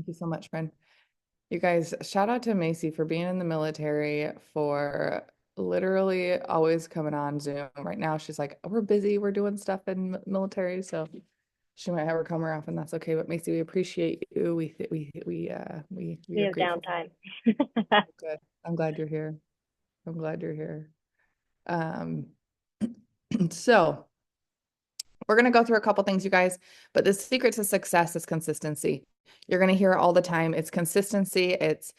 Thank you so much, friend. You guys, shout out to Macy for being in the military, for literally always coming on Zoom. Right now, she's like, we're busy, we're doing stuff in military, so she might have her come more often. That's okay. But Macy, we appreciate you. We We are have grateful. downtime. Good. I'm glad you're here. I'm glad you're here. Um, so we're going to go through a couple things, you guys, but the secret to success is consistency. You're going to hear it all the time. It's consistency. It's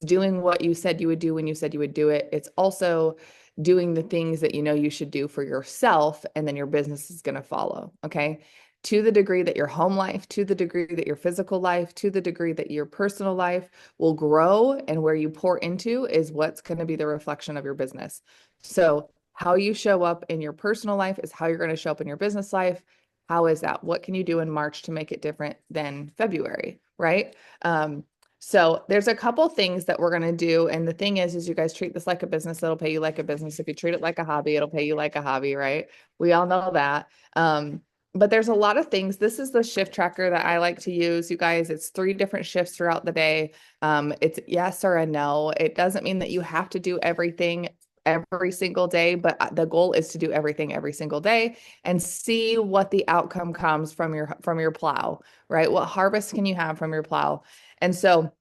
doing what you said you would do when you said you would do it. It's also doing the things that you know you should do for yourself, and then your business is going to follow. Okay. To the degree that your home life, to the degree that your physical life, to the degree that your personal life will grow, and where you pour into is what's going to be the reflection of your business. So how you show up in your personal life is how you're going to show up in your business life. How is that? What can you do in March to make it different than February, right? So there's a couple things that we're going to do. And the thing is you guys treat this like a business, it'll pay you like a business. If you treat it like a hobby, it'll pay you like a hobby, right? We all know that. But there's a lot of things. This is the shift tracker that I like to use, you guys. It's 3 different shifts throughout the day. It's yes or a no. It doesn't mean that you have to do everything every single day, but the goal is to do everything every single day and see what the outcome comes from your plow, right? What harvest can you have from your plow? And so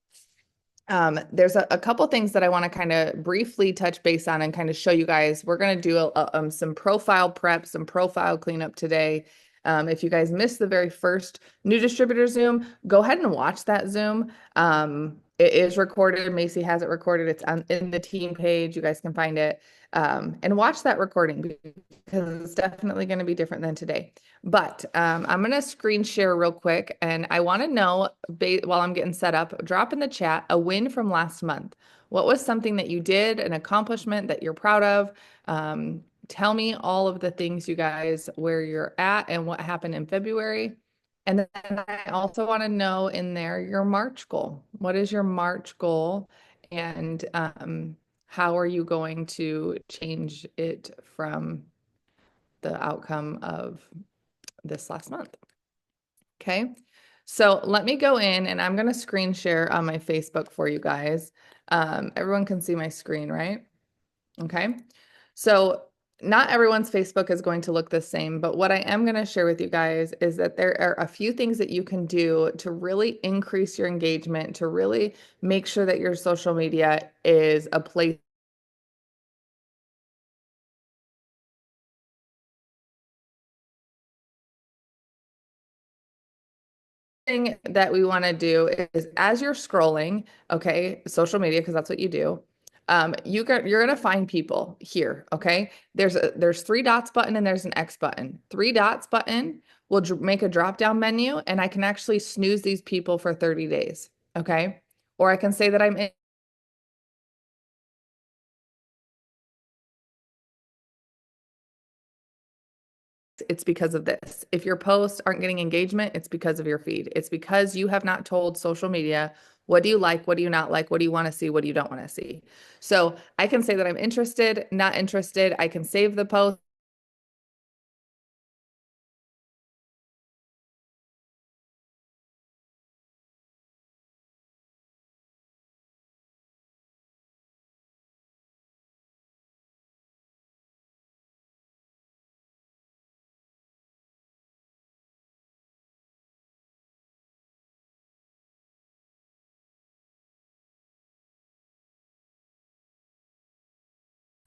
there's a couple things that I want to kind of briefly touch base on and kind of show you guys. We're going to do some profile prep, some profile cleanup today. If you guys missed the very first new distributor Zoom, go ahead and watch that Zoom. It is recorded. Macy has it recorded. It's in the team page. You guys can find it and watch that recording because it's definitely going to be different than today. But I'm going to screen share real quick, and I want to know, while I'm getting set up, drop in the chat a win from last month. What was something that you did, an accomplishment that you're proud of? Tell me all of the things, you guys, where you're at and what happened in February. And then I also want to know in there your March goal. What is your March goal? And how are you going to change it from the outcome of this last month? Okay. So let me go in and I'm going to screen share on my Facebook for you guys. Everyone can see my screen, right? Okay. So not everyone's Facebook is going to look the same, but what I am going to share with you guys is that there are a few things that you can do to really increase your engagement, to really make sure that your social media is a place thing that we want to do is, as you're scrolling, okay, social media, because that's what you do, you're gonna find people here, okay? There's 3 dots button and there's an X button. 3 dots button will make a drop down menu, and I can actually snooze these people for 30 days, okay? Or I can say that I'm in. It's because of this. If your posts aren't getting engagement, it's because of your feed. It's because you have not told social media, what do you like? What do you not like? What do you want to see? What do you don't want to see? So I can say that I'm interested, not interested. I can save the post.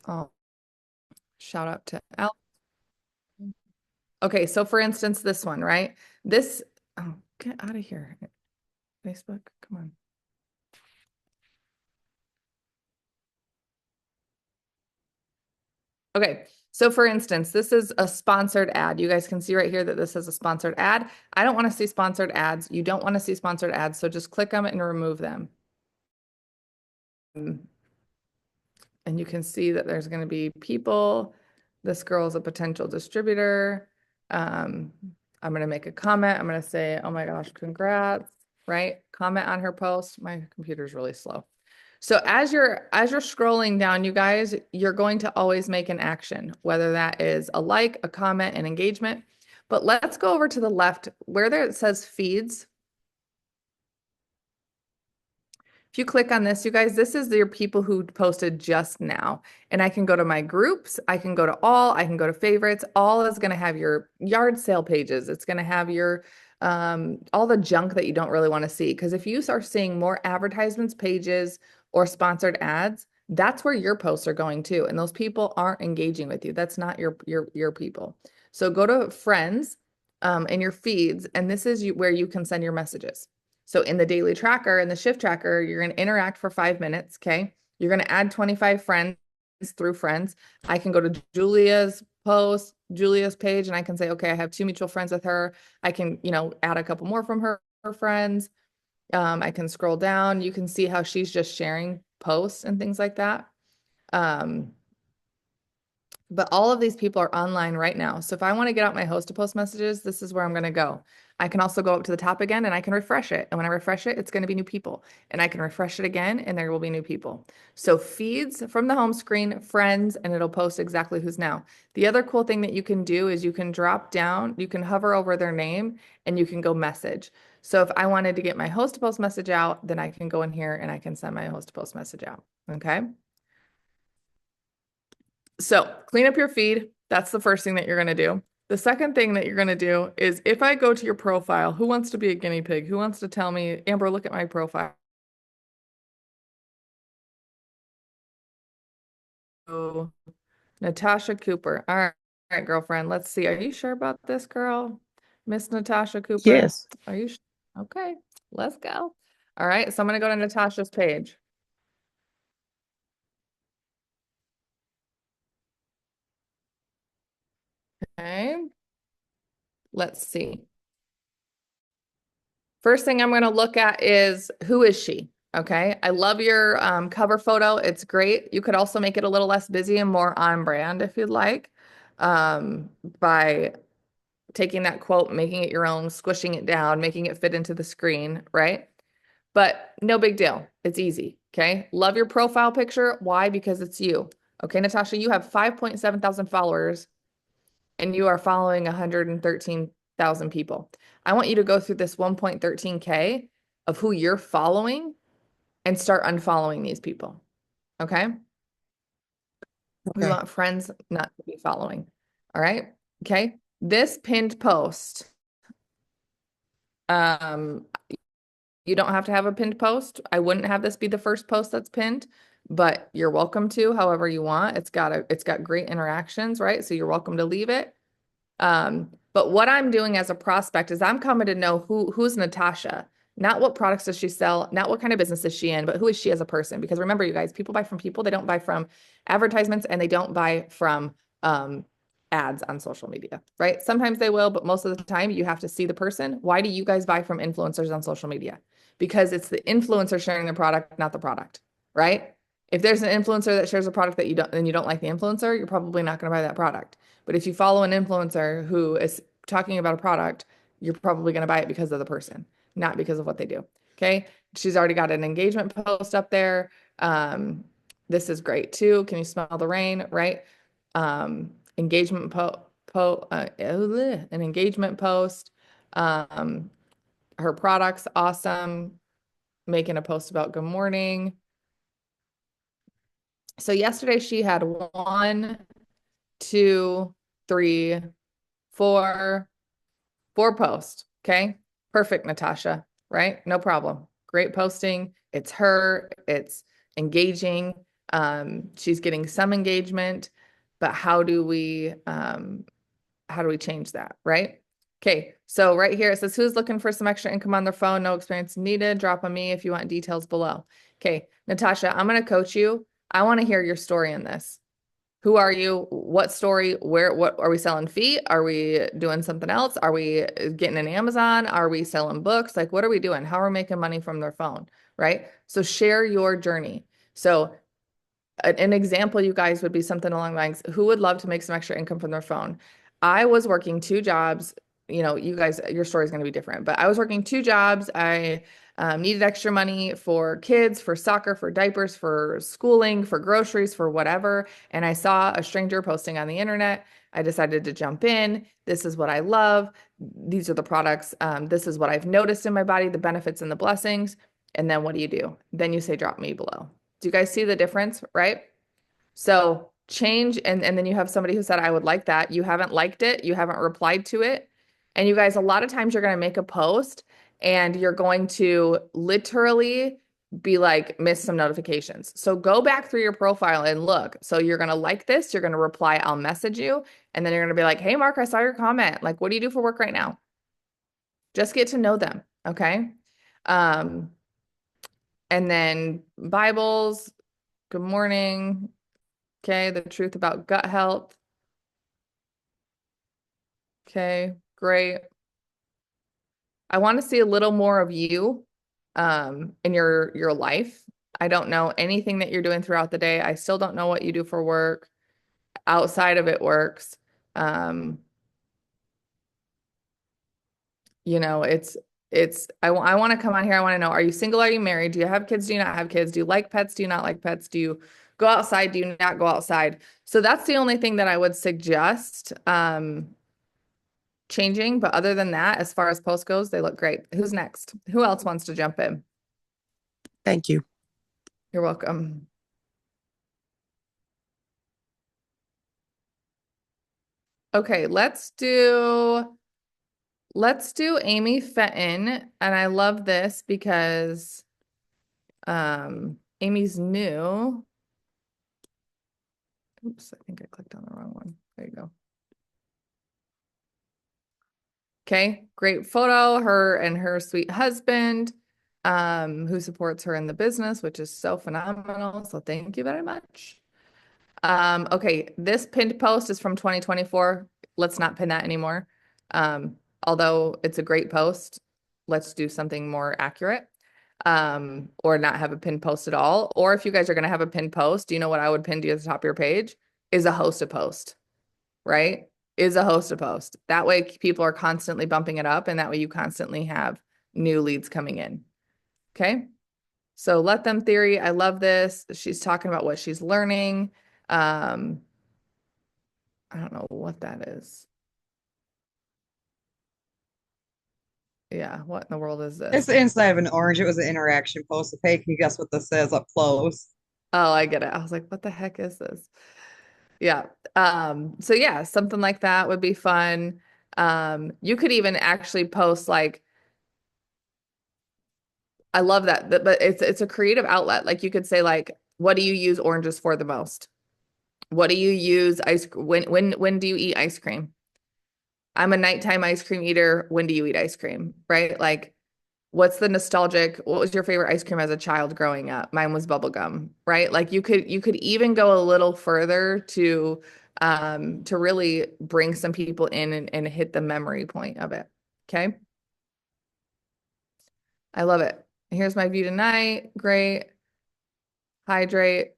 Oh, shout out to Al. Okay, so for instance, this one, right? This, oh, get out of here. Facebook, come on. Okay, so for instance, this is a sponsored ad. You guys can see right here that this is a sponsored ad. I don't want to see sponsored ads. You don't want to see sponsored ads, so just click on it and remove them. And you can see that there's going to be people. This girl is a potential distributor. I'm going to make a comment. I'm going to say, oh my gosh, congrats, right? Comment on her post. My computer's really slow. So as you're scrolling down, you guys, you're going to always make an action, whether that is a like, a comment, an engagement. But let's go over to the left where there it says feeds. If you click on this, you guys, this is your people who posted just now. And I can go to my groups, I can go to all, I can go to favorites. All is going to have your yard sale pages. It's going to have your all the junk that you don't really want to see. Because if you start seeing more advertisements, pages, or sponsored ads, that's where your posts are going to. And those people aren't engaging with you. That's not your people. So go to friends in your feeds, and this is where you can send your messages. So in the daily tracker and the shift tracker, you're going to interact for 5 minutes. Okay. You're going to add 25 friends through friends. I can go to Julia's post, Julia's page, and I can say, okay, I have 2 mutual friends with her. I can, add a couple more from her friends. I can scroll down. You can see how she's just sharing posts and things like that. But all of these people are online right now. So if I want to get out my host to post messages, this is where I'm going to go. I can also go up to the top again and I can refresh it. And when I refresh it, it's going to be new people. And I can refresh it again and there will be new people. So feeds from the home screen, friends, and it'll post exactly who's now. The other cool thing that you can do is you can drop down, you can hover over their name and you can go message. So if I wanted to get my host to post message out, then I can go in here and I can send my host to post message out. Okay. So clean up your feed. That's the first thing that you're going to do. The second thing that you're going to do is if I go to your profile, who wants to be a guinea pig? Who wants to tell me, Amber, look at my profile. Oh, Natasha Cooper. All right, girlfriend. Let's see. Are you sure about this, girl? Miss Natasha Cooper. Yes. Are you sure? Okay, let's go. All right. So I'm going to go to Natasha's page. Okay. Let's see. First thing I'm going to look at is who is she? Okay. I love your cover photo. It's great. You could also make it a little less busy and more on brand if you'd like, by taking that quote, making it your own, squishing it down, making it fit into the screen, right? But no big deal. It's easy. Okay. Love your profile picture. Why? Because it's you. Okay, Natasha, you have 5.7 thousand followers and you are following 113,000 people. I want you to go through this 1.13K of who you're following and start unfollowing these people. Okay. We Okay. want friends not to be following. All right. Okay. This pinned post, um, you don't have to have a pinned post. I wouldn't have this be the first post that's pinned, but you're welcome to however you want. It's got great interactions, right? So you're welcome to leave it. But what I'm doing as a prospect is I'm coming to know who's Natasha, not what products does she sell, not what kind of business is she in, but who is she as a person? Because remember, you guys, people buy from people. They don't buy from advertisements and they don't buy from ads on social media, right? Sometimes they will, but most of the time you have to see the person. Why do you guys buy from influencers on social media? Because it's the influencer sharing the product, not the product, right? If there's an influencer that shares a product that you don't, and you don't like the influencer, you're probably not going to buy that product. But if you follow an influencer who is talking about a product, you're probably going to buy it because of the person, not because of what they do. Okay. She's already got an engagement post up there. This is great too. Can you smell the rain? Right. Engagement an engagement post. Her products, awesome. Making a post about good morning. So yesterday she had 1, 2, 3, 4 posts. Okay. Perfect, Natasha, right? No problem. Great posting. It's her, it's engaging. She's getting some engagement, but how do we change that, right? Okay, so right here it says who's looking for some extra income on their phone, no experience needed. Drop on me if you want details below. Okay, Natasha, I'm going to coach you. I want to hear your story in this. Who are you? What story? What are we selling feet? Are we doing something else? Are we getting an Amazon? Are we selling books? Like, what are we doing? How are we making money from their phone? Right? So share your journey. So an example, you guys, would be something along the lines, who would love to make some extra income from their phone? I was working 2 jobs. You guys, your story is going to be different, but I was working 2 jobs. I needed extra money for kids, for soccer, for diapers, for schooling, for groceries, for whatever. And I saw a stranger posting on the internet. I decided to jump in. This is what I love. These are the products. This is what I've noticed in my body, the benefits and the blessings. And then what do? Then you say, drop me below. Do you guys see the difference, right? So change, and then you have somebody who said, I would like that. You haven't liked it. You haven't replied to it. And you guys, a lot of times you're going to make a post and you're going to literally be like, miss some notifications. So go back through your profile and look. So you're going to like this. You're going to reply, I'll message you. And then you're going to be like, hey, Mark, I saw your comment. Like, what do you do for work right now? Just get to know them. Okay. Um, and then Bibles, good morning. Okay, the truth about gut health. Okay, great. I want to see a little more of you in your life. I don't know anything that you're doing throughout the day. I still don't know what you do for work. Outside of it works. Um, you know, I want to come on here. I want to know, are you single? Are you married? Do you have kids? Do you not have kids? Do you like pets? Do you not like pets? Do you go outside? Do you not go outside? So that's the only thing that I would suggest changing. But other than that, as far as post goes, they look great. Who's next? Who else wants to jump in? Thank you. You're welcome. Okay, let's do Amy Fenton. And I love this because Amy's new. Oops, I think I clicked on the wrong one. There you go. Okay, great photo. Her and her sweet husband, who supports her in the business, which is so phenomenal. So thank you very much. Okay, this pinned post is from 2024. Let's not pin that anymore. Although it's a great post, let's do something more accurate. Or not have a pinned post at all. Or if you guys are going to have a pinned post, you know what I would pin to the top of your page is a host a post, right? Is a host a post. That way people are constantly bumping it up, and that way you constantly have new leads coming in. Okay. So let them theory. I love this. She's talking about what she's learning. I don't know what that is. Yeah, what in the world is It's this? the inside of an orange. It was an interaction post. Hey, can you guess what this says up close? Oh, I get it. I was like, what the heck is this? Yeah. So yeah, something like that would be fun. You could even actually post like, I love that, but it's a creative outlet. Like you could say like, what do you use oranges for the most? What do you use when do you eat ice cream? I'm a nighttime ice cream eater. When do you eat ice cream? Right? Like, what's the what was your favorite ice cream as a child growing up? Mine was bubble gum, right? Like you could even go a little further to really bring some people in and hit the memory point of it. Okay. I love it. Here's my view tonight. Great. Hydrate,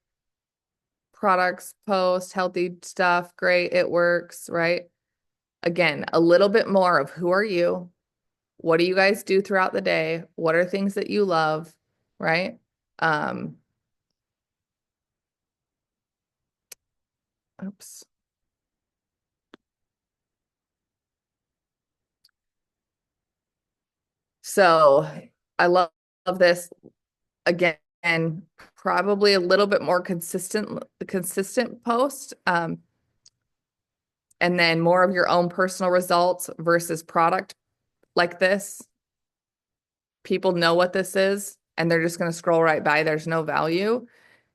products, post, healthy stuff. Great. It works, right? Again, a little bit more of who are you? What do you guys do throughout the day? What are things that you love, right? Um, oops. So I love this again, probably a little bit more consistent post. And then more of your own personal results versus product like this. People know what this is and they're just going to scroll right by. There's no value.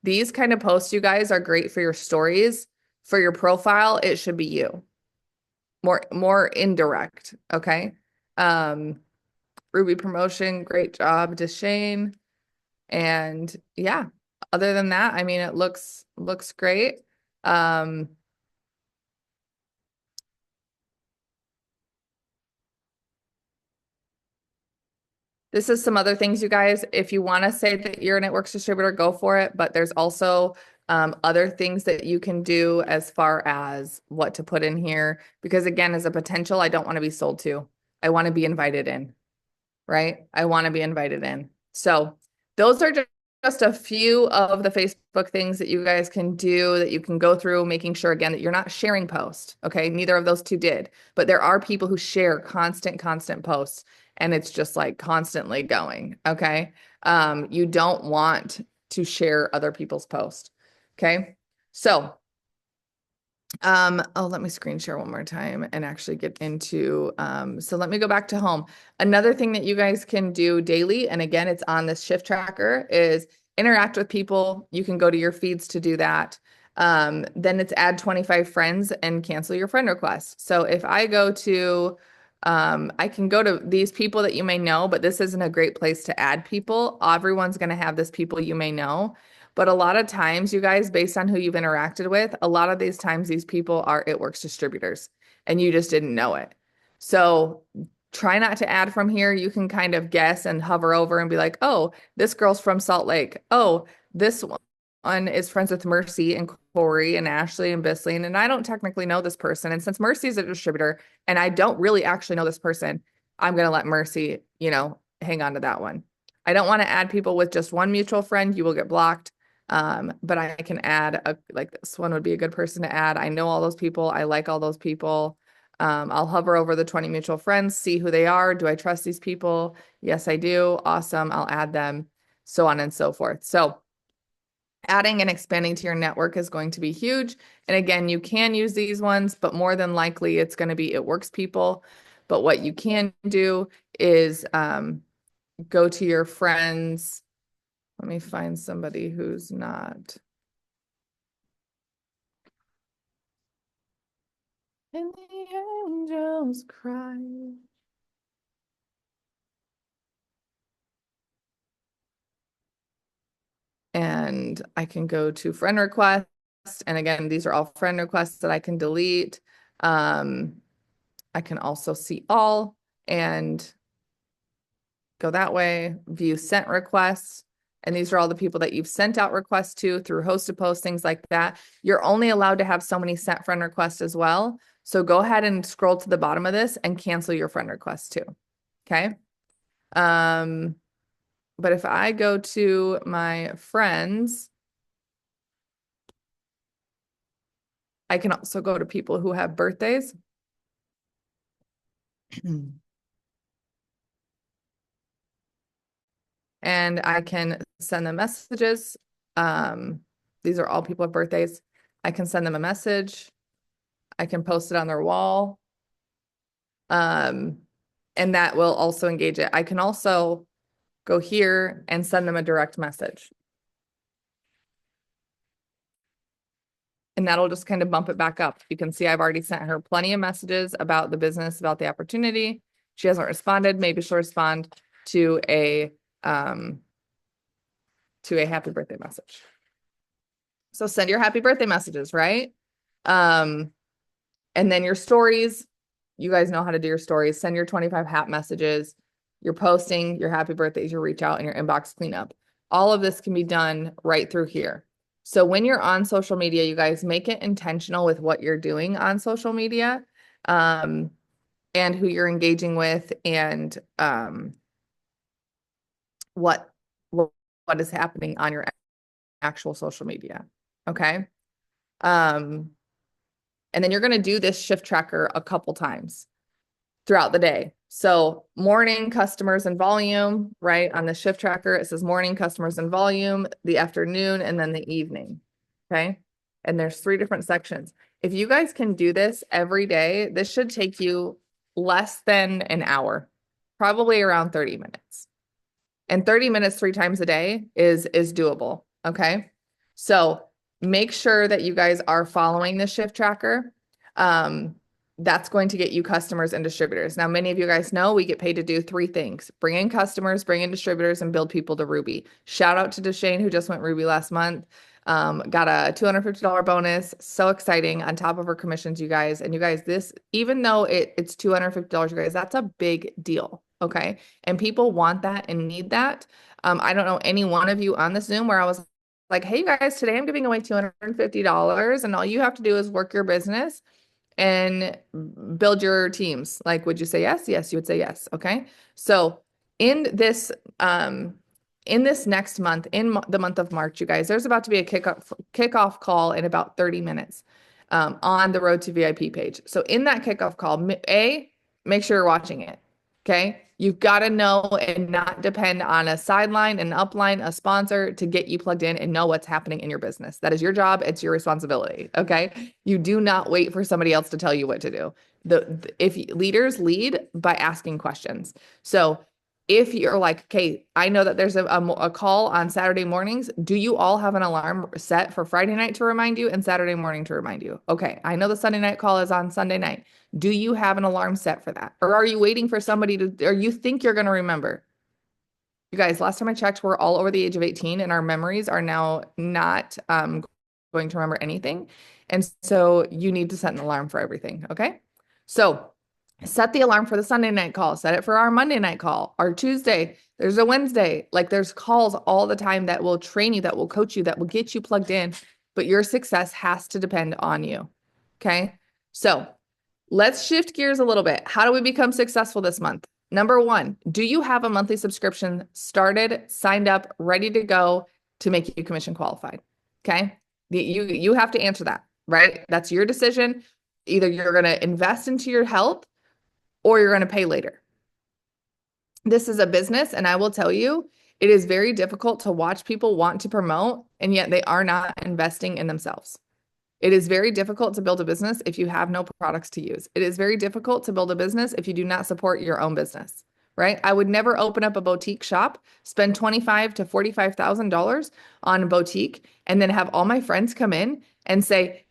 These kind of posts, you guys, are great for your stories. For your profile, it should be you. More indirect, okay? Ruby promotion, great job, Deshane. And yeah, other than that, I mean, it looks great. Um, This is some other things, you guys. If you want to say that you're a networks distributor, go for it. But there's also other things that you can do as far as what to put in here. Because again, as a potential, I don't want to be sold to. I want to be invited in, right? I want to be invited in. So those are just a few of the Facebook things that you guys can do, that you can go through, making sure again that you're not sharing posts. Okay. Neither of those two did, but there are people who share constant posts. and it's just like constantly going. Okay. You don't want to share other people's posts. Okay. So, let me screen share one more time and actually get into, so let me go back to home. Another thing that you guys can do daily, and again, it's on this shift tracker, is interact with people. You can go to your feeds to do that. Then it's add 25 friends and cancel your friend request. So if I go to, I can go to these people that you may know, but this isn't a great place to add people. Everyone's going to have this people you may know. But a lot of times, you guys, based on who you've interacted with, a lot of these times, these people are It Works distributors and you just didn't know it. So try not to add from here. You can kind of guess and hover over and be like, oh, this girl's from Salt Lake. Oh, this one is friends with Mercy and Corey and Ashley and Bisley. And I don't technically know this person. And since Mercy is a distributor and I don't really actually know this person, I'm going to let Mercy, hang on to that one. I don't want to add people with just one mutual friend. You will get blocked. But I can add like this one would be a good person to add. I know all those people. I like all those people. I'll hover over the 20 mutual friends, see who they are. Do I trust these people? Yes, I do. Awesome. I'll add them, so on and so forth. So adding and expanding to your network is going to be huge. And again, you can use these ones, but more than likely it's going to be It Works people. But what you can do is go to your friends. Let me find somebody who's not. And the angels cry. And I can go to friend request. And again, these are all friend requests that I can delete. I can also see all and go that way, view sent requests. And these are all the people that you've sent out requests to through hosted posts, things like that. You're only allowed to have so many sent friend requests as well. So go ahead and scroll to the bottom of this and cancel your friend request too. Okay. But if I go to my friends, I can also go to people who have birthdays. And I can send them messages. These are all people with birthdays. I can send them a message. I can post it on their wall. And that will also engage it. I can also go here and send them a direct message. And that'll just kind of bump it back up. You can see I've already sent her plenty of messages about the business, about the opportunity. She hasn't responded. Maybe she'll respond to a happy birthday message. So send your happy birthday messages, right? And then your stories, you guys know how to do your stories. Send your 25 hat messages, your posting, your happy birthdays, your reach out, and your inbox cleanup. All of this can be done right through here. So when you're on social media, you guys make it intentional with what you're doing on social media, and who you're engaging with, and what is happening on your actual social media. Okay. And then you're going to do this shift tracker a couple times throughout the day. So morning customers and volume, right? On the shift tracker, it says morning customers and volume, the afternoon, and then the evening. Okay. And there's 3 different sections. If you guys can do this every day, this should take you less than an hour, probably around 30 minutes. And 30 minutes 3 times a day is doable. Okay. So make sure that you guys are following the shift tracker. That's going to get you customers and distributors. Now, many of you guys know we get paid to do 3 things: bring in customers, bring in distributors, and build people to Ruby. Shout out to Deshane, who just went Ruby last month. Got a $250 bonus. So exciting, on top of her commissions, you guys. And you guys, this, even though it's $250, you guys, that's a big deal. Okay. And people want that and need that. I don't know any one of you on this Zoom where I was like, hey, you guys, today I'm giving away $250 and all you have to do is work your business and build your teams. Like, would you say yes? Yes, you would say yes. Okay. So in this next month, in the month of March, you guys, there's about to be a kickoff call in about 30 minutes on the Road to VIP page. So in that kickoff call, make sure you're watching it. Okay. You've got to know and not depend on a sideline, an upline, a sponsor to get you plugged in and know what's happening in your business. That is your job. It's your responsibility. Okay. You do not wait for somebody else to tell you what to do. If leaders lead by asking questions. So if you're like, okay, I know that there's a call on Saturday mornings. Do you all have an alarm set for Friday night to remind you and Saturday morning to remind you? Okay. I know the Sunday night call is on Sunday night. Do you have an alarm set for that? Or are you waiting for somebody to, or you think you're going to remember? You guys, last time I checked, we're all over the age of 18 and our memories are now not going to remember anything. And so you need to set an alarm for everything. Okay. So set the alarm for the Sunday night call, set it for our Monday night call, our Tuesday. There's a Wednesday. Like there's calls all the time that will train you, that will coach you, that will get you plugged in. But your success has to depend on you. Okay. So let's shift gears a little bit. How do we become successful this month? Number one, do you have a monthly subscription started, signed up, ready to go to make you commission qualified? Okay. You have to answer that, right? That's your decision. Either you're going to invest into your health or you're going to pay later. This is a business, and I will tell you, it is very difficult to watch people want to promote, and yet they are not investing in themselves. It is very difficult to build a business if you have no products to use. It is very difficult to build a business if you do not support your own business, right? I would never open up a boutique shop, spend $25,000 to $45,000 on a boutique, and then have all my friends come in and say,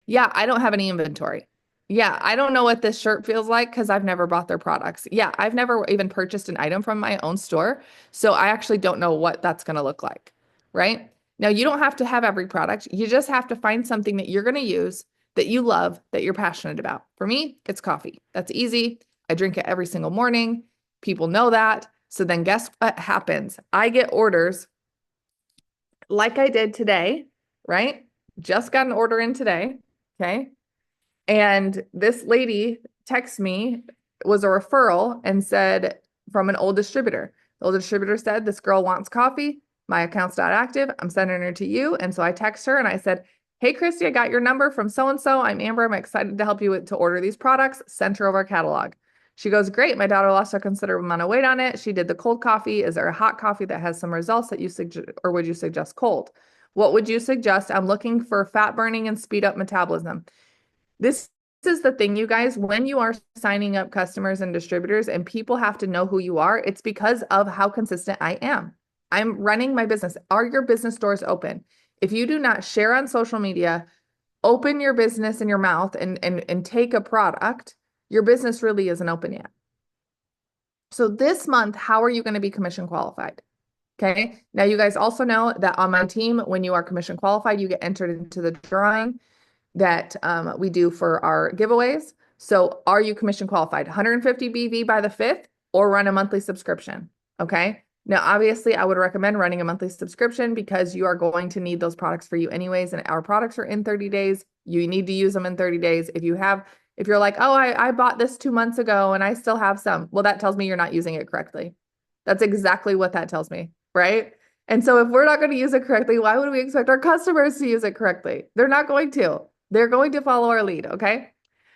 yeah, I don't have any inventory. Yeah, I don't know what this shirt feels like because I've never bought their products. Yeah, I've never even purchased an item from my own store. So I actually don't know what that's going to look like, right? Now, you don't have to have every product. You just have to find something that you're going to use, that you love, that you're passionate about. For me, it's coffee. That's easy. I drink it every single morning. People know that. So then guess what happens? I get orders like I did today, right? Just got an order in today. Okay. And this lady texted me, was a referral, and said from an old distributor. The old distributor said, this girl wants coffee. My account's not active. I'm sending her to you. And so I text her and I said, hey, Christy, I got your number from so-and-so. I'm Amber. I'm excited to help you to order these products. Send her over a catalog. She goes, great. My daughter lost a considerable amount of weight on it. She did the cold coffee. Is there a hot coffee that has some results that you suggest, or would you suggest cold? What would you suggest? I'm looking for fat burning and speed up metabolism. This is the thing, you guys, when you are signing up customers and distributors and people have to know who you are, it's because of how consistent I am. I'm running my business. Are your business doors open? If you do not share on social media, open your business in your mouth and take a product, your business really isn't open yet. So this month, how are you going to be commission qualified? Okay. Now you guys also know that on my team, when you are commission qualified, you get entered into the drawing that we do for our giveaways. So are you commission qualified? 150 BV by the 5th or run a monthly subscription? Okay. Now, obviously, I would recommend running a monthly subscription because you are going to need those products for you anyways. And our products are in 30 days. You need to use them in 30 days. If you're like, oh, I bought this 2 months ago and I still have some. Well, that tells me you're not using it correctly. That's exactly what that tells me, right? And so if we're not going to use it correctly, why would we expect our customers to use it correctly? They're not going to. They're going to follow our lead, okay?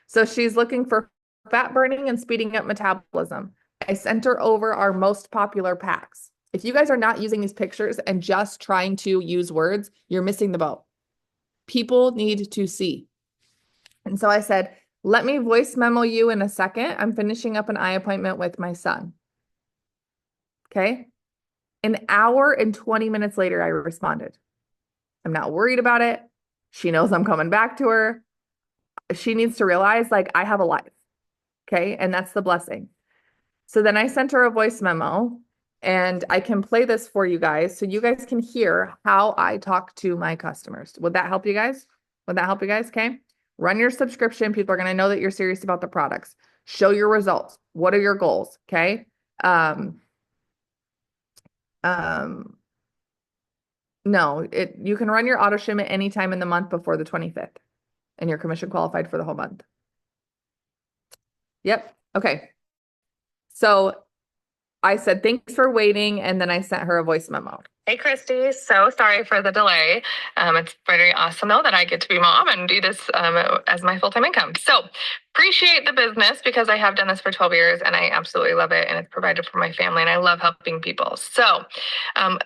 So she's looking for fat burning and speeding up metabolism. I sent her over our most popular packs. If you guys are not using these pictures and just trying to use words, you're missing the boat. People need to see. And so I said, let me voice memo you in a second. I'm finishing up an eye appointment with my son. Okay. An hour and 20 minutes later, I responded. I'm not worried about it. She knows I'm coming back to her. She needs to realize, like, I have a life. Okay. And that's the blessing. So then I sent her a voice memo and I can play this for you guys so you guys can hear how I talk to my customers. Would that help you guys? Would that help you guys? Okay. Run your subscription. People are going to know that you're serious about the products. Show your results. What are your goals? Okay. No, you can run your auto shipment anytime in the month before the 25th and you're commission qualified for the whole month. Yep. Okay. So I said, thanks for waiting. And then I sent her a voice memo. Hey, Christy. So sorry for the delay. It's very awesome, though, that I get to be mom and do this as my full-time income. So appreciate the business because I have done this for 12 years and I absolutely love it. And it's provided for my family and I love helping people. So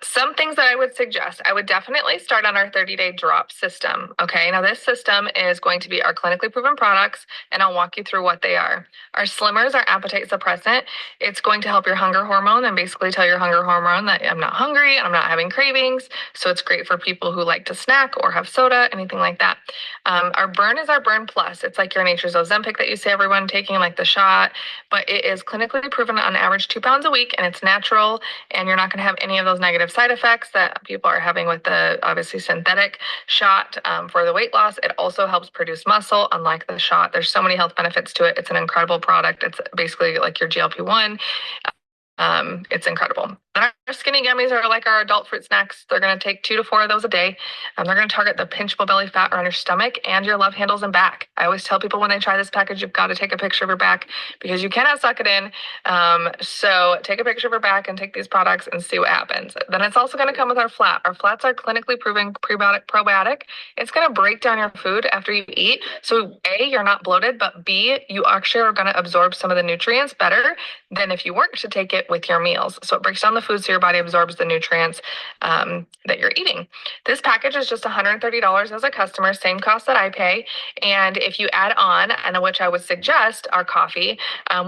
some things that I would suggest, I would definitely start on our 30-day drop system. Okay. Now this system is going to be our clinically proven products and I'll walk you through what they are. Our slimmers, our appetite suppressant. It's going to help your hunger hormone and basically tell your hunger hormone that I'm not hungry and I'm not having cravings. So it's great for people who like to snack or have soda, anything like that. Our burn is our burn plus. It's like your nature's Ozempic that you see everyone taking, like the shot, but it is clinically proven on average 2 pounds a week and it's natural and you're not going to have any of those negative side effects that people are having with the obviously synthetic shot for the weight loss. It also helps produce muscle, unlike the shot. There's so many health benefits to it. It's an incredible product. It's basically like your GLP-1. It's incredible. And our skinny gummies are like our adult fruit snacks. They're going to take 2 to 4 of those a day. They're going to target the pinchable belly fat around your stomach and your love handles and back. I always tell people when they try this package, you've got to take a picture of your back because you cannot suck it in. So take a picture of your back and take these products and see what happens. Then it's also going to come with our flat. Our flats are clinically proven prebiotic, probiotic. It's going to break down your food after you eat. So A, you're not bloated, but B, you actually are going to absorb some of the nutrients better than if you weren't to take it with your meals. So it breaks down the food so your body absorbs the nutrients that you're eating. This package is just $130 as a customer, same cost that I pay. And if you add on, and which I would suggest, our coffee,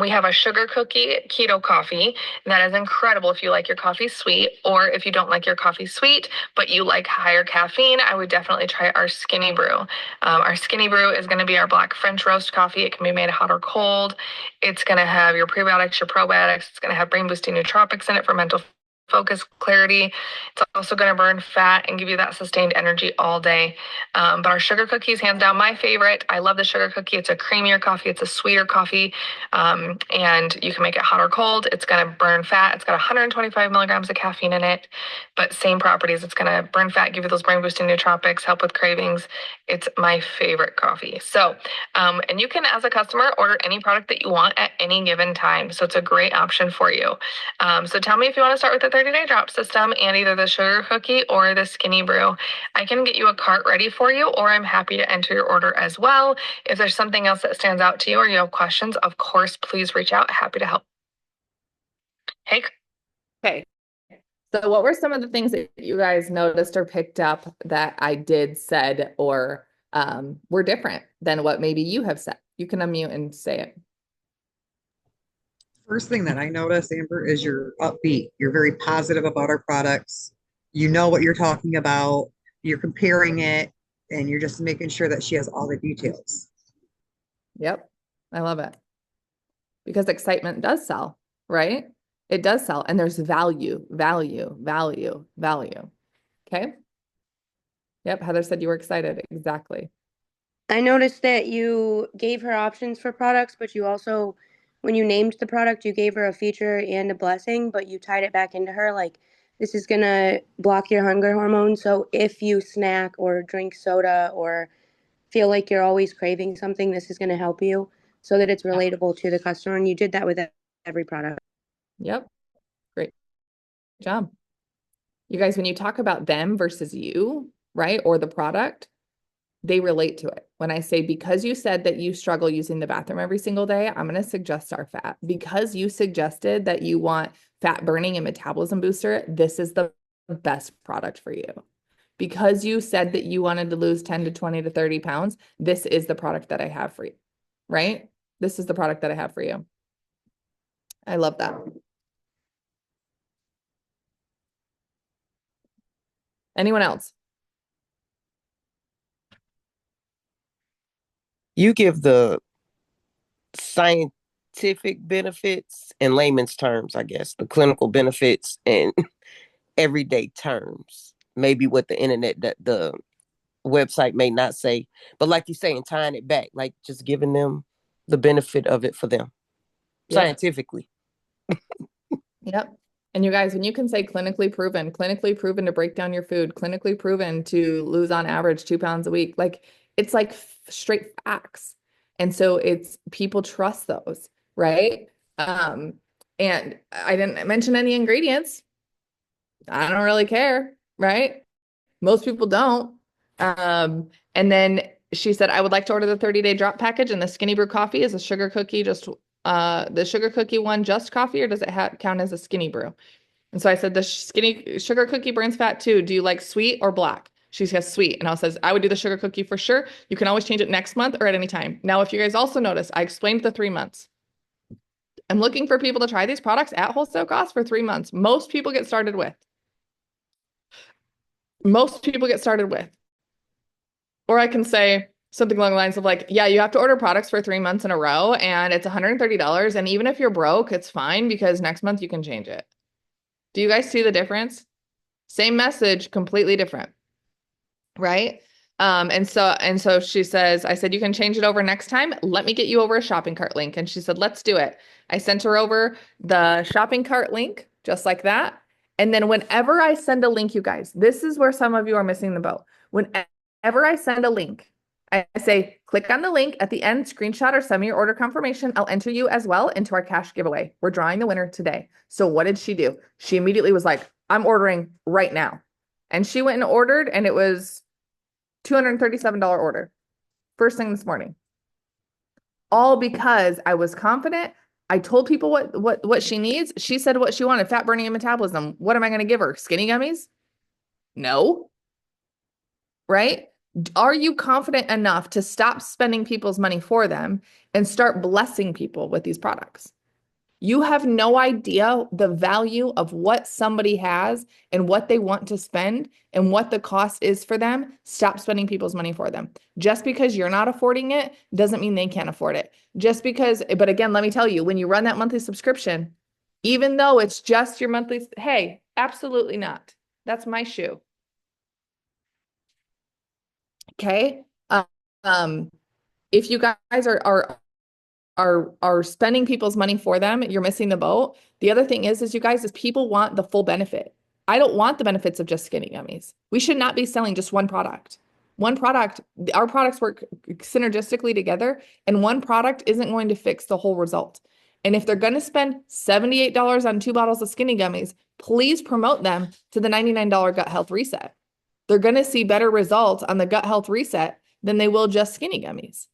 we have a sugar cookie keto coffee that is incredible if you like your coffee sweet, or if you don't like your coffee sweet, but you like higher caffeine, I would definitely try our skinny brew. Our skinny brew is going to be our black French roast coffee. It can be made hot or cold. It's going to have your prebiotics, your probiotics. It's going to have brain boosting nootropics in it for mental focus, clarity. It's also going to burn fat and give you that sustained energy all day. But our sugar cookie is hands down my favorite. I love the sugar cookie. It's a creamier coffee. It's a sweeter coffee. And you can make it hot or cold. It's going to burn fat. It's got 125 milligrams of caffeine in it, but same properties. It's going to burn fat, give you those brain boosting nootropics, help with cravings. It's my favorite coffee. So, and you can, as a customer, order any product that you want at any given time. So it's a great option for you. So tell me if you want to start with the 30-day drop system and either the sugar cookie or the skinny brew. I can get you a cart ready for you, or I'm happy to enter your order as well. If there's something else that stands out to you or you have questions, of course, please reach out. Happy to help. Hey. Okay. So what were some of the things that you guys noticed or picked up that I did, said, or were different than what maybe you have said? You can unmute and say it. First thing that I notice, Amber, is you're upbeat. You're very positive about our products. You know what you're talking about. You're comparing it, and you're just making sure that she has all the details. Yep. I love it. Because excitement does sell, right? It does sell. And there's value, value, value, value. Okay. Yep. Heather said you were excited. Exactly. I noticed that you gave her options for products, but you also, when you named the product, you gave her a feature and a blessing, but you tied it back into her like, this is going to block your hunger hormone. So if you snack or drink soda or feel like you're always craving something, this is going to help you so that it's relatable to the customer. And you did that with every product. Yep. Great job. You guys, when you talk about them versus you, right, or the product, they relate to it. When I say, because you said that you struggle using the bathroom every single day, I'm going to suggest our fat. Because you suggested that you want fat burning and metabolism booster, this is the best product for you. Because you said that you wanted to lose 10 to 20 to 30 pounds, this is the product that I have for you, right? This is the product that I have for you. I love that. Anyone else? You give the scientific benefits in layman's terms, I guess, the clinical benefits in everyday terms. Maybe what the internet, that the website may not say, but like you say, and tying it back, like just giving them the benefit of it for them scientifically. Yep. And you guys, when you can say clinically proven to break down your food, clinically proven to lose on average 2 pounds a week, like it's like straight facts. And so it's, people trust those, right? And I didn't mention any ingredients. I don't really care, right? Most people don't. And then she said, I would like to order the 30-day drop package, and the skinny brew coffee is a sugar cookie, just the sugar cookie one, just coffee, or does it count as a skinny brew? And so I said, the skinny sugar cookie burns fat too. Do you like sweet or black? She says sweet. And I says, I would do the sugar cookie for sure. You can always change it next month or at any time. Now, if you guys also notice, I explained the 3 months. I'm looking for people to try these products at wholesale cost for 3 months. Most people get started with. Or I can say something along the lines of like, yeah, you have to order products for 3 months in a row and it's $130. And even if you're broke, it's fine because next month you can change it. Do you guys see the difference? Same message, completely different. Right? And so she says, I said, you can change it over next time. Let me get you over a shopping cart link. And she said, let's do it. I sent her over the shopping cart link, just like that. And then whenever I send a link, you guys, this is where some of you are missing the boat. Whenever I send a link, I say, click on the link at the end, screenshot or send me your order confirmation. I'll enter you as well into our cash giveaway. We're drawing the winner today. So what did she do? She immediately was like, I'm ordering right now. And she went and ordered, and it was $237 order first thing this morning. All because I was confident. I told people what she needs. She said what she wanted, fat burning and metabolism. What am I going to give her? Skinny gummies? No. Right? Are you confident enough to stop spending people's money for them and start blessing people with these products? You have no idea the value of what somebody has and what they want to spend and what the cost is for them. Stop spending people's money for them. Just because you're not affording it doesn't mean they can't afford it. But again, let me tell you, when you run that monthly subscription, even though it's just your monthly, hey, absolutely not. That's my shoe. Okay. If you guys are spending people's money for them, you're missing the boat. The other thing is you guys, is people want the full benefit. I don't want the benefits of just skinny gummies. We should not be selling just one product. One product, our products work synergistically together, and one product isn't going to fix the whole result. And if they're going to spend $78 on 2 bottles of skinny gummies, please promote them to the $99 gut health reset. They're going to see better results on the gut health reset than they will just skinny gummies.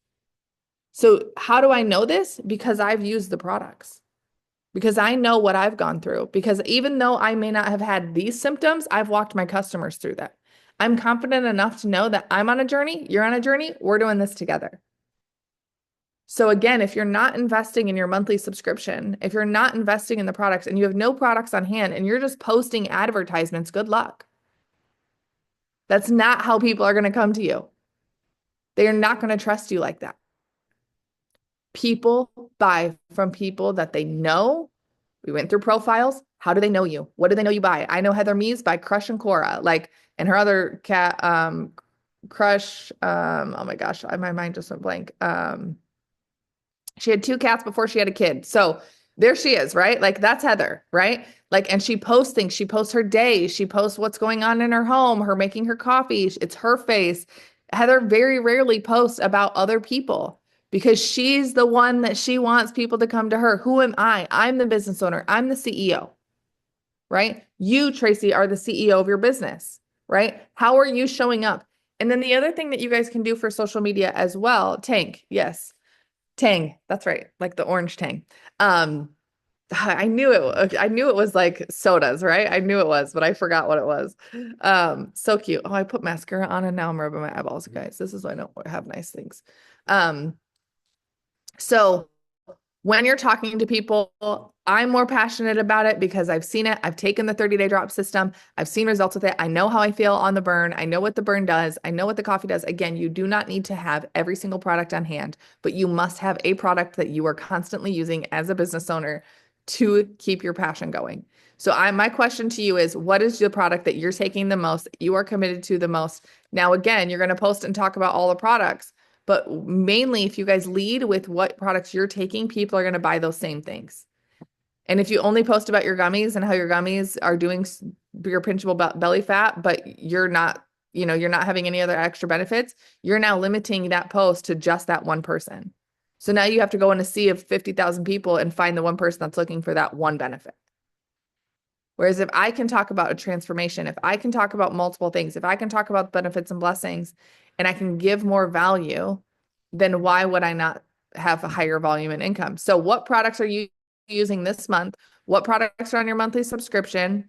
So how do I know this? Because I've used the products, because I know what I've gone through, because even though I may not have had these symptoms, I've walked my customers through that. I'm confident enough to know that I'm on a journey, you're on a journey, we're doing this together. So again, if you're not investing in your monthly subscription, if you're not investing in the products and you have no products on hand and you're just posting advertisements, good luck. That's not how people are going to come to you. They are not going to trust you like that. People buy from people that they know. We went through profiles. How do they know you? What do they know you by? I know Heather Mees by Crush and Cora, and her other cat, Crush. Oh my gosh, my mind just went blank. She had 2 cats before she had a kid. So there she is, right? That's Heather, right? And she posts things. She posts her day. She posts what's going on in her home, her making her coffee. It's her face. Heather very rarely posts about other people, because she's the one that she wants people to come to her. Who am I? I'm the business owner. I'm the CEO, right? You, Tracy, are the CEO of your business, right? How are you showing up? And then the other thing that you guys can do for social media as well, Tank, yes, Tang, that's right, like the orange Tang. I knew it was like sodas, right? I knew it was, but I forgot what it was. So cute. Oh, I put mascara on and now I'm rubbing my eyeballs, guys. This is why I don't have nice things. So when you're talking to people, I'm more passionate about it because I've seen it. I've taken the 30-day drop system. I've seen results with it. I know how I feel on the burn. I know what the burn does. I know what the coffee does. Again, you do not need to have every single product on hand, but you must have a product that you are constantly using as a business owner to keep your passion going. So my question to you is, what is the product that you're taking the most, that you are committed to the most? Now, again, you're going to post and talk about all the products, but mainly if you guys lead with what products you're taking, people are going to buy those same things. And if you only post about your gummies and how your gummies are doing your pinchable belly fat, but you're not having any other extra benefits, you're now limiting that post to just that one person. So now you have to go in a sea of 50,000 people and find the one person that's looking for that one benefit. Whereas if I can talk about a transformation, if I can talk about multiple things, if I can talk about benefits and blessings, and I can give more value, then why would I not have a higher volume and income? So what products are you using this month? What products are on your monthly subscription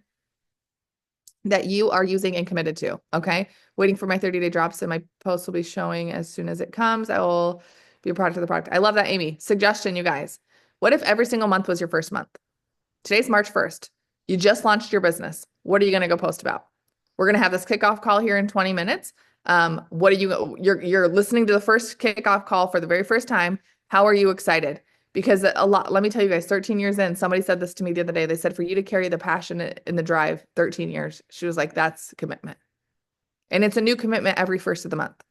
that you are using and committed to? Okay. Waiting for my 30-day drops, and my post will be showing as soon as it comes. I will be a product of the product. I love that, Amy. Suggestion, you guys. What if every single month was your first month? Today's March 1st. You just launched your business. What are you going to go post about? We're going to have this kickoff call here in 20 minutes. What are you're listening to the first kickoff call for the very first time. How are you excited? Because let me tell you guys, 13 years in, somebody said this to me the other day. They said, for you to carry the passion and the drive 13 years, she was like, that's commitment. And it's a new commitment every first of the month.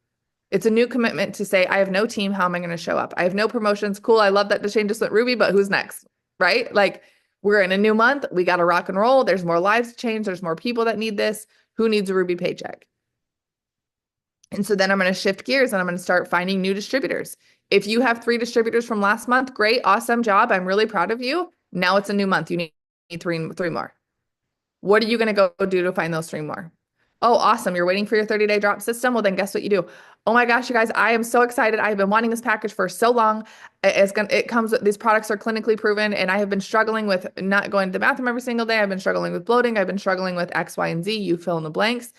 It's a new commitment to say, I have no team. How am I going to show up? I have no promotions. Cool. I love that Deshane just went Ruby, but who's next? Right? Like, we're in a new month. We got to rock and roll. There's more lives to change. There's more people that need this. Who needs a Ruby paycheck? And so then I'm going to shift gears and I'm going to start finding new distributors. If you have 3 distributors from last month, great, awesome job. I'm really proud of you. Now it's a new month. You need three more. What are you going to go do to find those 3 more? Oh, awesome. You're waiting for your 30-day drop system. Well, then guess what you do? Oh my gosh, you guys, I am so excited. I've been wanting this package for so long. These products are clinically proven, and I have been struggling with not going to the bathroom every single day. I've been struggling with bloating. I've been struggling with X, Y, and Z. You fill in the blanks.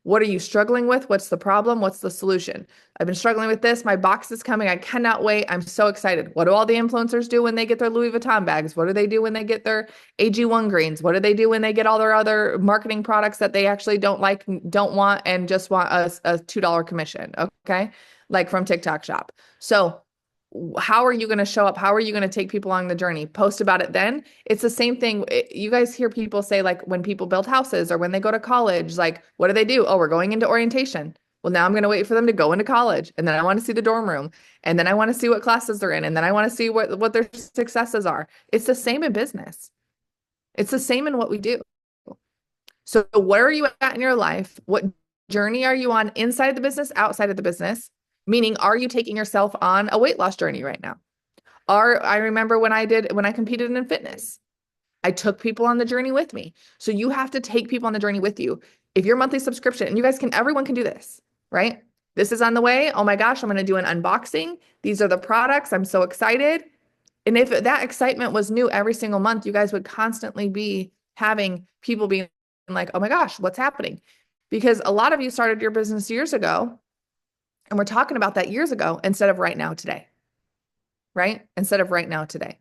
What are you struggling with? What's the problem? What's the solution? I've been struggling with this. My box is coming. I cannot wait. I'm so excited. What do all the influencers do when they get their Louis Vuitton bags? What do they do when they get their AG1 greens? What do they do when they get all their other marketing products that they actually don't like, don't want, and just want a $2 commission? Okay. Like from TikTok Shop. So how are you going to show up? How are you going to take people along the journey? Post about it then. It's the same thing. You guys hear people say, like, when people build houses or when they go to college, like, what do? Oh, we're going into orientation. Well, now I'm going to wait for them to go into college. And then I want to see the dorm room. And then I want to see what classes they're in. And then I want to see what their successes are. It's the same in business. It's the same in what we do. So where are you at in your life? What journey are you on inside the business, outside of the business? Meaning, are you taking yourself on a weight loss journey right now? I remember when I competed in fitness, I took people on the journey with me. So you have to take people on the journey with you. If your monthly subscription, and everyone can do this, right? This is on the way. Oh my gosh, I'm going to do an unboxing. These are the products. I'm so excited. And if that excitement was new every single month, you guys would constantly be having people being like, oh my gosh, what's happening? Because a lot of you started your business years ago. And we're talking about that years ago instead of right now today, right? Instead of right now today.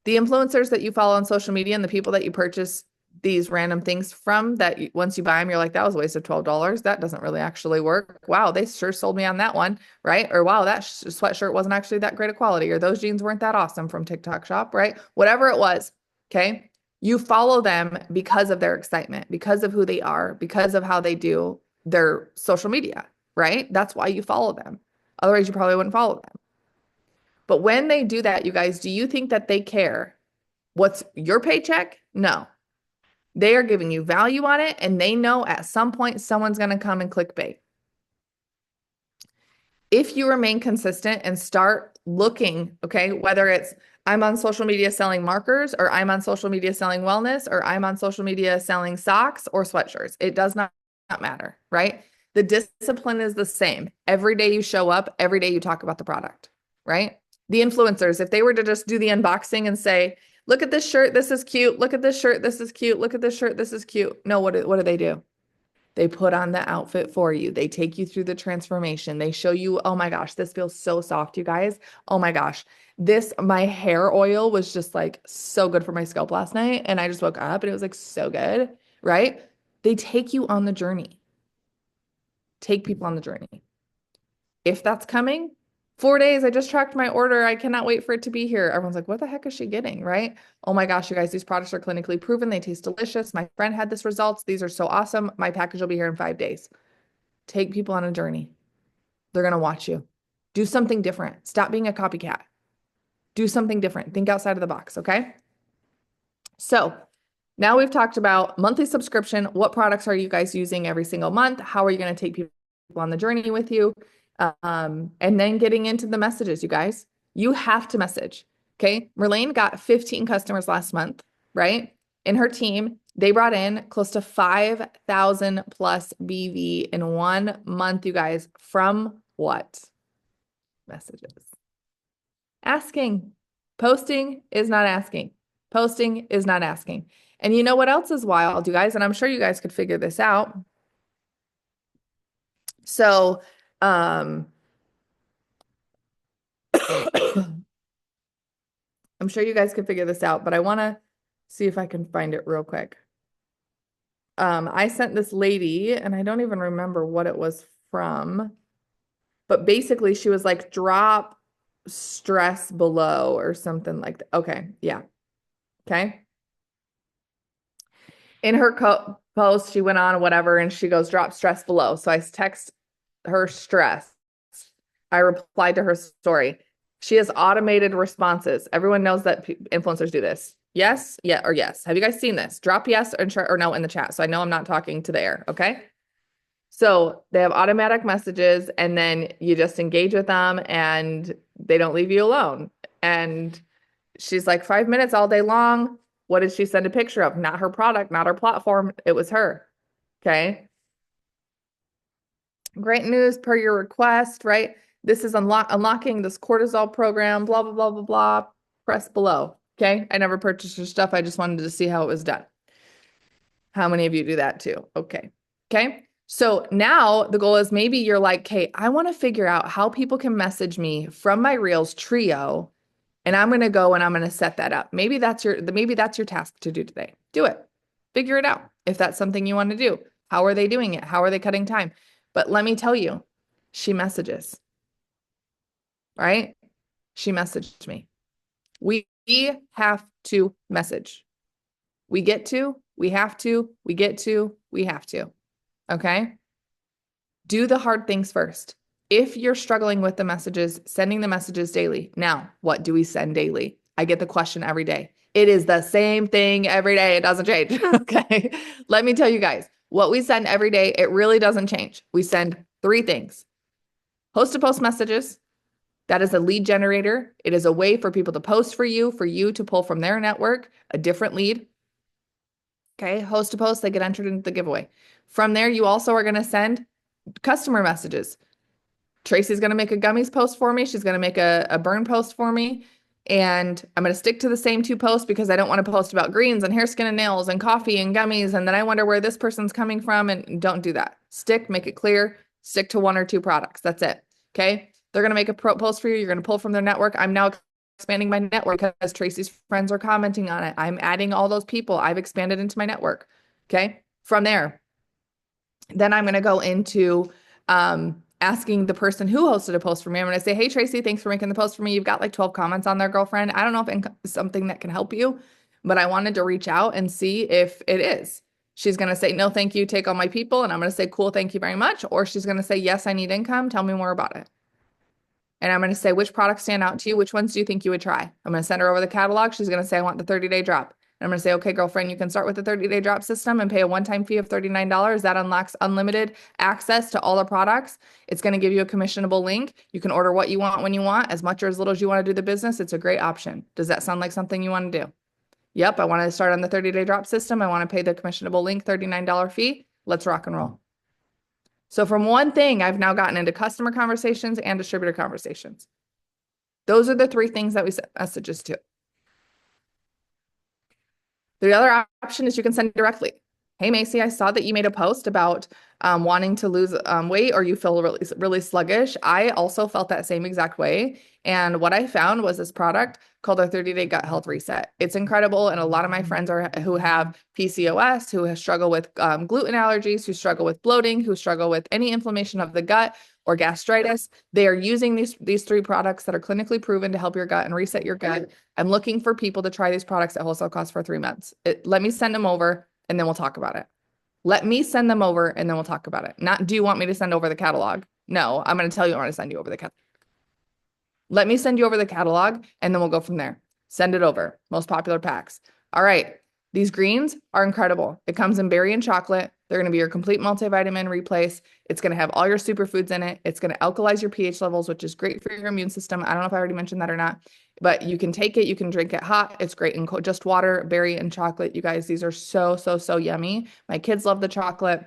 The influencers that you follow on social media and the people that you purchase these random things from, that once you buy them, you're like, that was a waste of $12. That doesn't really actually work. Wow, they sure sold me on that one, right? Or wow, that sweatshirt wasn't actually that great of quality, or those jeans weren't that awesome from TikTok Shop, right? Whatever it was, okay? You follow them because of their excitement, because of who they are, because of how they do their social media. Right? That's why you follow them. Otherwise, you probably wouldn't follow them. But when they do that, you guys, do you think that they care what's your paycheck? No. They are giving you value on it, and they know at some point someone's going to come and clickbait. If you remain consistent and start looking, okay, whether it's I'm on social media selling markers, or I'm on social media selling wellness, or I'm on social media selling socks or sweatshirts, it does not matter, right? The discipline is the same. Every day you show up, every day you talk about the product, right? The influencers, if they were to just do the unboxing and say, look at this shirt, this is cute. Look at this shirt, this is cute. Look at this shirt, this is cute. No, what do they do? They put on the outfit for you. They take you through the transformation. They show you, oh my gosh, this feels so soft, you guys. Oh my gosh, my hair oil was just like so good for my scalp last night. And I just woke up and it was like so good, right? They take you on the journey. Take people on the journey. If that's coming, 4 days, I just tracked my order. I cannot wait for it to be here. Everyone's like, what the heck is she getting, right? Oh my gosh, you guys, these products are clinically proven. They taste delicious. My friend had this results. These are so awesome. My package will be here in 5 days. Take people on a journey. They're going to watch you. Do something different. Stop being a copycat. Do something different. Think outside of the box, okay? So now we've talked about monthly subscription. What products are you guys using every single month? How are you going to take people on the journey with you? And then getting into the messages, you guys. You have to message, okay? Merlane got 15 customers last month, right? in her team, they brought in close to 5,000 plus BV in 1 month, you guys, from what? Messages. Asking. Posting is not asking. Posting is not asking. And you know what else is wild, you guys? And I'm sure you guys could figure this out. So, I'm sure you guys could figure this out, but I want to see if I can find it real quick. I sent this lady, and I don't even remember what it was from, but basically she was like, drop stress below or something like that. Okay, yeah. Okay. In her post, she went on whatever, and she goes, drop stress below. So I text her stress. I replied to her story. She has automated responses. Everyone knows that influencers do this. Yes, yeah, or yes. Have you guys seen this? Drop yes or no in the chat. So I know I'm not talking to the air. Okay. So they have automatic messages, and then you just engage with them and they don't leave you alone. And she's like, 5 minutes all day long. What did she send a picture of? Not her product, not her platform. It was her. Okay. Great news per your request, right? This is unlocking this cortisol program, blah, blah, blah, blah, blah. Press below. Okay. I never purchased your stuff. I just wanted to see how it was done. How many of you do that too? Okay. Okay. So now the goal is, maybe you're like, okay, I want to figure out how people can message me from my Reels trio, and I'm going to go and I'm going to set that up. Maybe that's your task to do today. Do it. Figure it out. If that's something you want to do. How are they doing it? How are they cutting time? But let me tell you, she messages, right? She messaged me. We have to message. We get to, we have to, we get to, we have to. Okay. Do the hard things first. If you're struggling with the messages, sending the messages daily. Now, what do we send daily? I get the question every day. It is the same thing every day. It doesn't change. Okay. Let me tell you guys what we send every day. It really doesn't change. We send 3 things. Post to post messages. That is a lead generator. It is a way for people to post for you to pull from their network, a different lead. Okay. Host to post, they get entered into the giveaway. From there, you also are going to send customer messages. Tracy's going to make a gummies post for me. She's going to make a burn post for me. And I'm going to stick to the same 2 posts because I don't want to post about greens and hair, skin, and nails and coffee and gummies. And then I wonder where this person's coming from, and don't do that. Make it clear, stick to 1 or 2 products. That's it. Okay. They're going to make a post for you. You're going to pull from their network. I'm now expanding my network because Tracy's friends are commenting on it. I'm adding all those people. I've expanded into my network. Okay. From there, then I'm going to go into asking the person who hosted a post for me. I'm going to say, hey, Tracy, thanks for making the post for me. You've got like 12 comments on there, girlfriend. I don't know if it's something that can help you, but I wanted to reach out and see if it is. She's going to say, no, thank you. Take all my people. And I'm going to say, cool. Thank you very much. Or she's going to say, yes, I need income. Tell me more about it. And I'm going to say, which products stand out to you? Which ones do you think you would try? I'm going to send her over the catalog. She's going to say, I want the 30-day drop. And I'm going to say, okay, girlfriend, you can start with the 30-day drop system and pay a one-time fee of $39. That unlocks unlimited access to all the products. It's going to give you a commissionable link. You can order what you want when you want, as much or as little as you want to do the business. It's a great option. Does that sound like something you want to do? Yep, I want to start on the 30-day drop system. I want to pay the commissionable link, $39 fee. Let's rock and roll. So from one thing, I've now gotten into customer conversations and distributor conversations. Those are the 3 things that we send messages to. The other option is you can send directly. Hey, Macy, I saw that you made a post about wanting to lose weight, or you feel really, really sluggish. I also felt that same exact way. And what I found was this product called a 30-day gut health reset. It's incredible. And a lot of my friends who have PCOS, who struggle with gluten allergies, who struggle with bloating, who struggle with any inflammation of the gut or gastritis, they are using these 3 products that are clinically proven to help your gut and reset your gut. I'm looking for people to try these products at wholesale cost for 3 months. Let me send them over and then we'll talk about it. Let me send them over and then we'll talk about it. Not, do you want me to send over the catalog? No, I'm going to tell you I'm going to send you over the catalog. Let me send you over the catalog and then we'll go from there. Send it over. Most popular packs. All right. These greens are incredible. It comes in berry and chocolate. They're going to be your complete multivitamin replace. It's going to have all your superfoods in it. It's going to alkalize your pH levels, which is great for your immune system. I don't know if I already mentioned that or not, but you can take it. You can drink it hot. It's great in just water, berry, and chocolate. You guys, these are so, so, so yummy. My kids love the chocolate.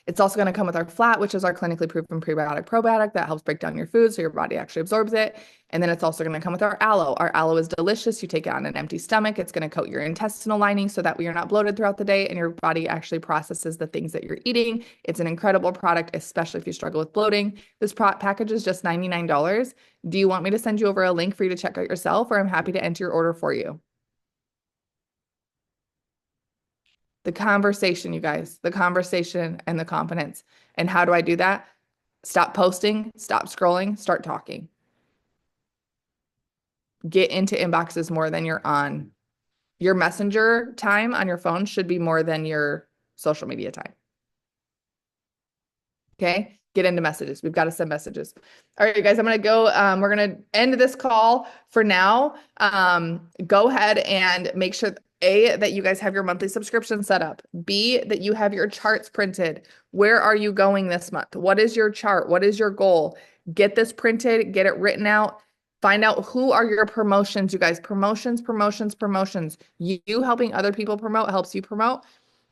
It's also going to come with our flat, which is our clinically proven prebiotic probiotic that helps break down your food so your body actually absorbs it. And then it's also going to come with our aloe. Our aloe is delicious. You take it on an empty stomach. It's going to coat your intestinal lining so that way you're not bloated throughout the day and your body actually processes the things that you're eating. It's an incredible product, especially if you struggle with bloating. This package is just $99. Do you want me to send you over a link for you to check out yourself, or I'm happy to enter your order for you? The conversation, you guys, the conversation and the confidence. And how do I do that? Stop posting, stop scrolling, start talking. Get into inboxes more than you're on. Your messenger time on your phone should be more than your social media time. Okay, get into messages. We've got to send messages. All right, you guys, I'm going to go. We're going to end this call for now. Go ahead and make sure A, that you guys have your monthly subscription set up. B, that you have your charts printed. Where are you going this month? What is your chart? What is your goal? Get this printed, get it written out. Find out who are your promotions, you guys. Promotions, promotions, promotions. You helping other people promote helps you promote.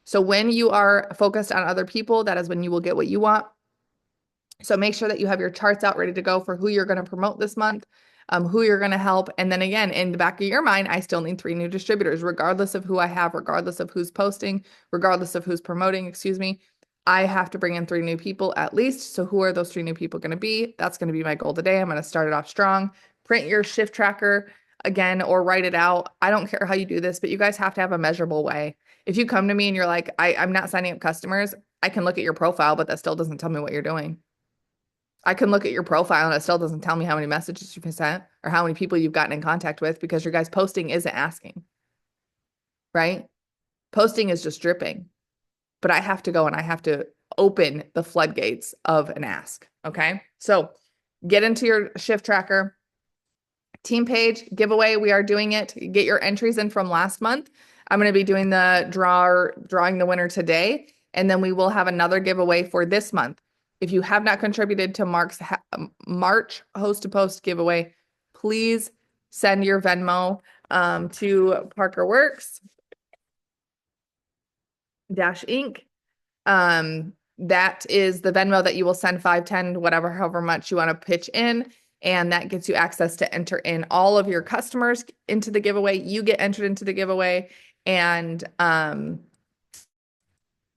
So when you are focused on other people, that is when you will get what you want. So make sure that you have your charts out ready to go for who you're going to promote this month, who you're going to help. And then again, in the back of your mind, I still need 3 new distributors, regardless of who I have, regardless of who's posting, regardless of who's promoting, excuse me. I have to bring in 3 new people at least. So who are those 3 new people going to be? That's going to be my goal today. I'm going to start it off strong. Print your shift tracker again, or write it out. I don't care how you do this, but you guys have to have a measurable way. If you come to me and you're like, I'm not signing up customers, I can look at your profile, but that still doesn't tell me what you're doing. I can look at your profile and it still doesn't tell me how many messages you've sent or how many people you've gotten in contact with, because your guys' posting isn't asking, right? Posting is just dripping, but I have to go and I have to open the floodgates of an ask. Okay. So get into your shift tracker. Team page giveaway. We are doing it. Get your entries in from last month. I'm going to be doing the drawing the winner today. And then we will have another giveaway for this month. If you have not contributed to March host to post giveaway, please send your Venmo to Parker Works Inc. That is the Venmo that you will send 5, 10, whatever, however much you want to pitch in. And that gets you access to enter in all of your customers into the giveaway. You get entered into the giveaway, and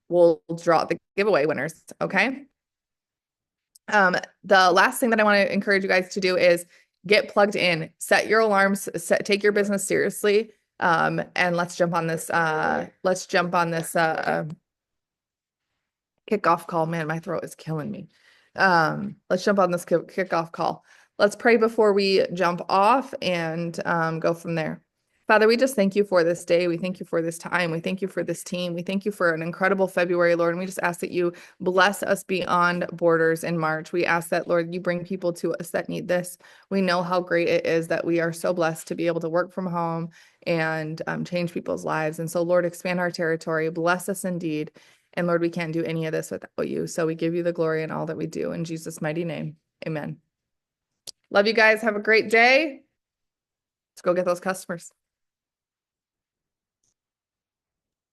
we'll draw the giveaway winners. Okay. The last thing that I want to encourage you guys to do is get plugged in, set your alarms, take your business seriously. And let's jump on this, kickoff call. Man, my throat is killing me. Let's jump on this kickoff call. Let's pray before we jump off and go from there. Father, we just thank you for this day. We thank you for this time. We thank you for this team. We thank you for an incredible February, Lord. And we just ask that you bless us beyond borders in March. We ask that, Lord, you bring people to us that need this. We know how great it is that we are so blessed to be able to work from home and change people's lives. And so, Lord, expand our territory. Bless us indeed. And Lord, we can't do any of this without you. So we give you the glory in all that we do. In Jesus' mighty name, amen. Love you guys. Have a great day. Let's go get those customers.